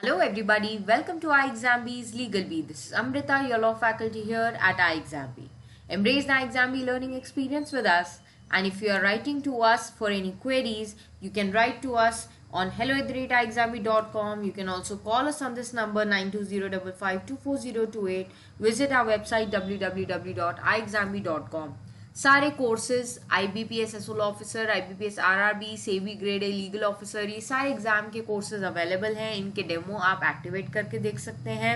Hello everybody, welcome to iExamBee's Legal Bee. This is Amrita, your law faculty here at iExamBee. Embrace the iExamBee learning experience with us, and if you are writing to us for any queries, you can write to us on hello@iexambee.com. You can also call us on this number 9205524028. Visit our website www.iexambee.com. सारे courses IBPS SO law officer, IBPS RRB, SEBI grade A legal officer, ये सारे exam के courses available हैं. इनके demo आप activate करके देख सकते हैं.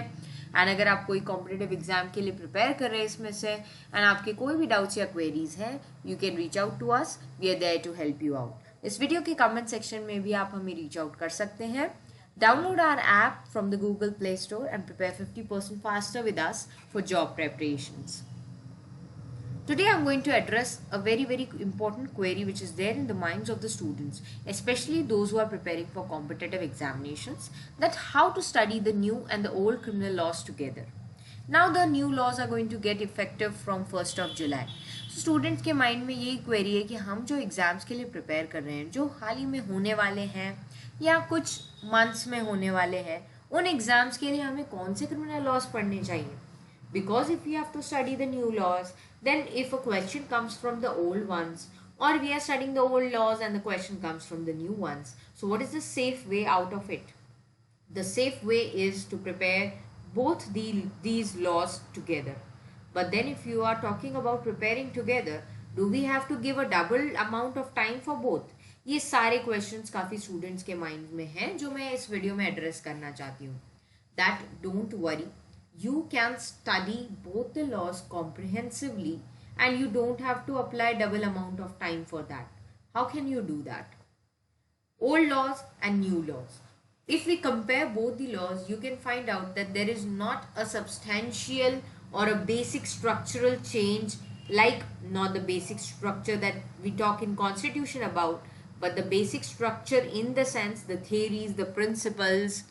एंड अगर आप कोई कॉम्पिटेटिव एग्जाम के लिए प्रिपेयर कर रहे हैं इसमें से एंड आपके कोई भी डाउट्स या क्वेरीज हैं, you can reach out to us. We are there to help you out. इस वीडियो के कमेंट सेक्शन में भी आप हमें रीच आउट कर सकते हैं. Download our app from the Google Play Store and prepare 50% faster with us for job preparations. Today I'm going to address a very important query which is there in the minds of the students, especially those who are preparing for competitive examinations, that how to study the new and the old criminal laws together. Now the new laws are going to get effective from 1st of July. So students के mind में यही query है कि हम जो exams के लिए prepare कर रहे हैं, जो हाल ही में होने वाले हैं या कुछ months में होने वाले हैं, उन exams के लिए हमें कौन से criminal laws पढ़ने चाहिए. Because if we have to study the new laws, then if a question comes from the old ones, or we are studying the old laws and the question comes from the new ones, so what is the safe way out of it? The safe way is to prepare both these laws together. But then if you are talking about preparing together, do we have to give a double amount of time for both? ये सारे questions काफ़ी students के mind में हैं जो मैं इस video में address करना चाहती हूँ. That don't worry. You can study both the laws comprehensively and you don't have to apply double amount of time for that. How can you do that? Old laws and new laws. If we compare both the laws, you can find out that there is not a substantial or a basic structural change, like not the basic structure that we talk in constitution about, but the basic structure in the sense, the theories, the principles,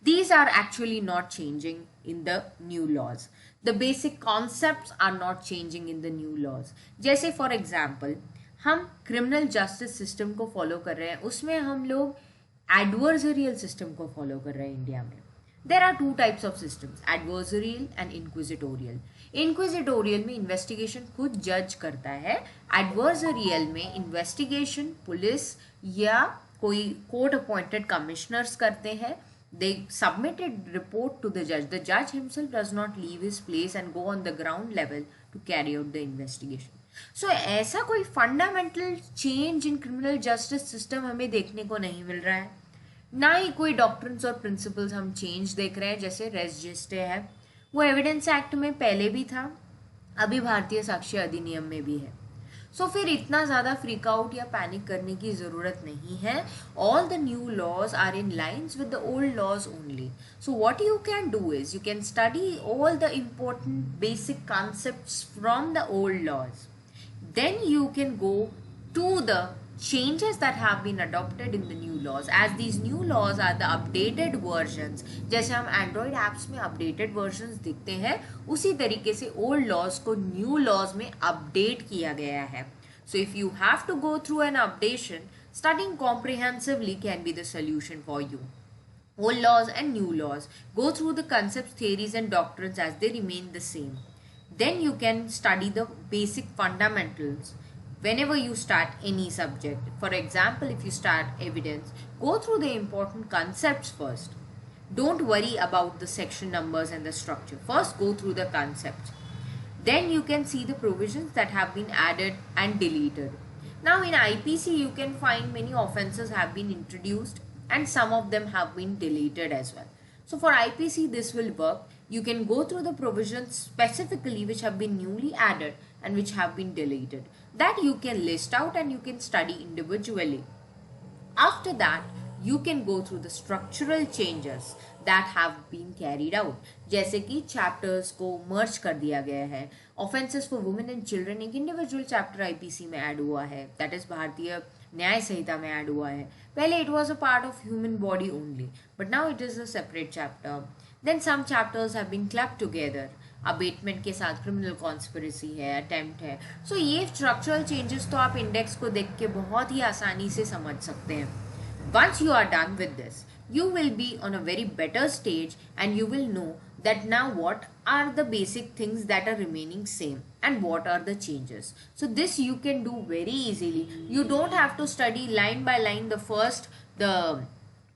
these are actually not changing in the new laws. The basic concepts are not changing in the new laws. जैसे for example, हम criminal justice system को follow कर रहे हैं, उसमें हम लोग adversarial system को follow कर रहे हैं इंडिया में. There are two types of systems, adversarial and inquisitorial. Inquisitorial में investigation खुद judge करता है. Adversarial में investigation पुलिस या कोई court appointed commissioners करते हैं. They submitted report to the judge. The judge himself does not leave his place and go on the ground level to carry out the investigation. So ऐसा कोई fundamental change in criminal justice system हमें देखने को नहीं मिल रहा है. ना ही कोई doctrines और principles हम change देख रहे हैं. जैसे रेस जिस्टे है, वो एविडेंस एक्ट में पहले भी था, अभी भारतीय साक्ष्य अधिनियम में भी है. सो फिर इतना ज़्यादा फ्रीक आउट या पैनिक करने की ज़रूरत नहीं है. All the new laws are in lines with the old laws only. So what you can do is you can study all the important basic concepts from the old laws. Then you can go to the changes that have been adopted in the new laws, as these new laws are the updated versions. जैसे हम Android apps में updated versions दिखते हैं, उसी तरीके से old laws को new laws में update किया गया है. So if you have to go through an updation, studying comprehensively can be the solution for you. Old laws and new laws, go through the concepts, theories and doctrines as they remain the same. Then you can study the basic fundamentals whenever you start any subject. For example, if you start evidence, go through the important concepts first. Don't worry about the section numbers and the structure. First go through the concepts. Then you can see the provisions that have been added and deleted. Now in IPC you can find many offenses have been introduced and some of them have been deleted as well. So for IPC this will work. You can go through the provisions specifically which have been newly added and which have been deleted. That you can list out and you can study individually. After that, you can go through the structural changes that have been carried out. जैसे कि chapters को merge कर दिया गया है. Offenses for women and children एक individual chapter IPC में add हुआ है. That is भारतीय न्याय संहिता में add हुआ है. पहले it was a part of human body only, but now it is a separate chapter. Then some chapters have been clubbed together. Abetment के साथ क्रिमिनल कॉन्स्पिरेसी है, अटेम्प्ट है. सो ये स्ट्रक्चरल चेंजेस तो आप इंडेक्स को देख के बहुत ही आसानी से समझ सकते हैं. Once you are done with this, you will be on a very better stage and you will know that now what are the basic things that are remaining same and what are the changes. So this you can do very easily. You don't have to study line by line the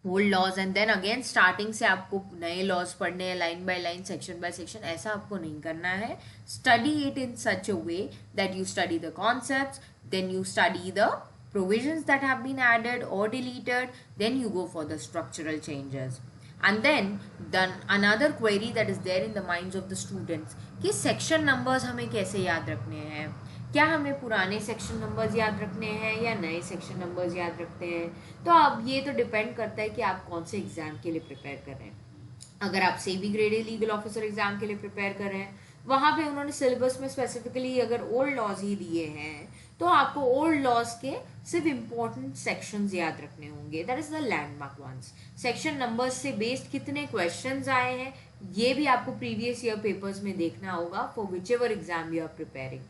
old laws and then again starting से आपको नए laws पढ़ने हैं line by line section by section, ऐसा आपको नहीं करना है. Study it in such a way that you study the concepts, then you study the provisions that have been added or deleted, then you go for the structural changes. And then another query that is there in the minds of the students कि section numbers हमें कैसे याद रखने हैं, क्या हमें पुराने section numbers याद रखने हैं या नए सेक्शन नंबर्स याद रखते हैं. तो अब ये तो डिपेंड करता है कि आप कौन से एग्जाम के लिए प्रिपेयर कर रहे हैं. अगर आप SEBI grade A legal officer exam के लिए प्रिपेयर कर रहे हैं, वहाँ पे उन्होंने सिलेबस में स्पेसिफिकली अगर ओल्ड लॉज ही दिए हैं तो आपको ओल्ड लॉज के सिर्फ इंपॉर्टेंट सेक्शंस याद रखने होंगे, that is the landmark ones. Section numbers से बेस्ड कितने क्वेश्चंस आए हैं ये भी आपको प्रीवियस ईयर पेपर्स में देखना होगा for whichever exam you are preparing.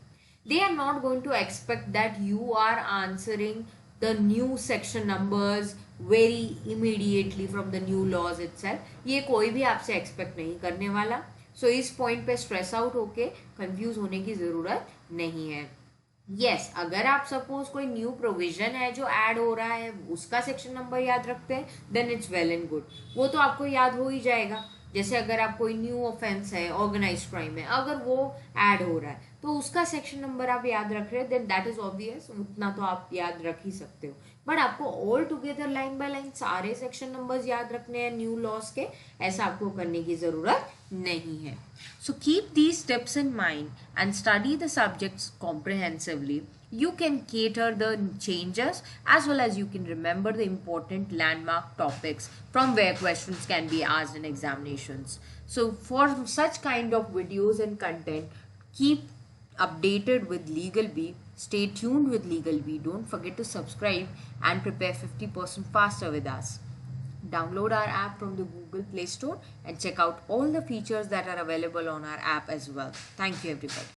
They are not going to expect that you are answering the new section numbers very immediately from the new laws itself. ये कोई भी आपसे expect नहीं करने वाला. सो इस पॉइंट पे स्ट्रेस आउट होके कंफ्यूज होने की जरूरत नहीं है. यस, अगर आप सपोज कोई न्यू प्रोविजन है जो ऐड हो रहा है उसका सेक्शन नंबर याद रखते हैं then it's well and good, वो तो आपको याद हो ही जाएगा. जैसे अगर आप कोई न्यू ऑफेंस है, ऑर्गेनाइज्ड क्राइम है, अगर वो ऐड हो रहा है तो उसका सेक्शन नंबर आप याद रख रहे हैं देन दैट इज ऑब्वियस, उतना तो आप याद रख ही सकते हो. बट आपको all together line by line सारे सेक्शन नंबर्स याद रखने हैं न्यू लॉज के, ऐसा आपको करने की जरूरत नहीं है. So keep these tips in mind and study the subjects comprehensively. You can cater the changes as well as you can remember the important landmark topics from where questions can be asked in examinations. So for such kind of videos and content, keep updated with Legal B. Stay tuned with Legal B. Don't forget to subscribe and prepare 50% faster with us. Download our app from the Google Play Store and check out all the features that are available on our app as well. Thank you everybody.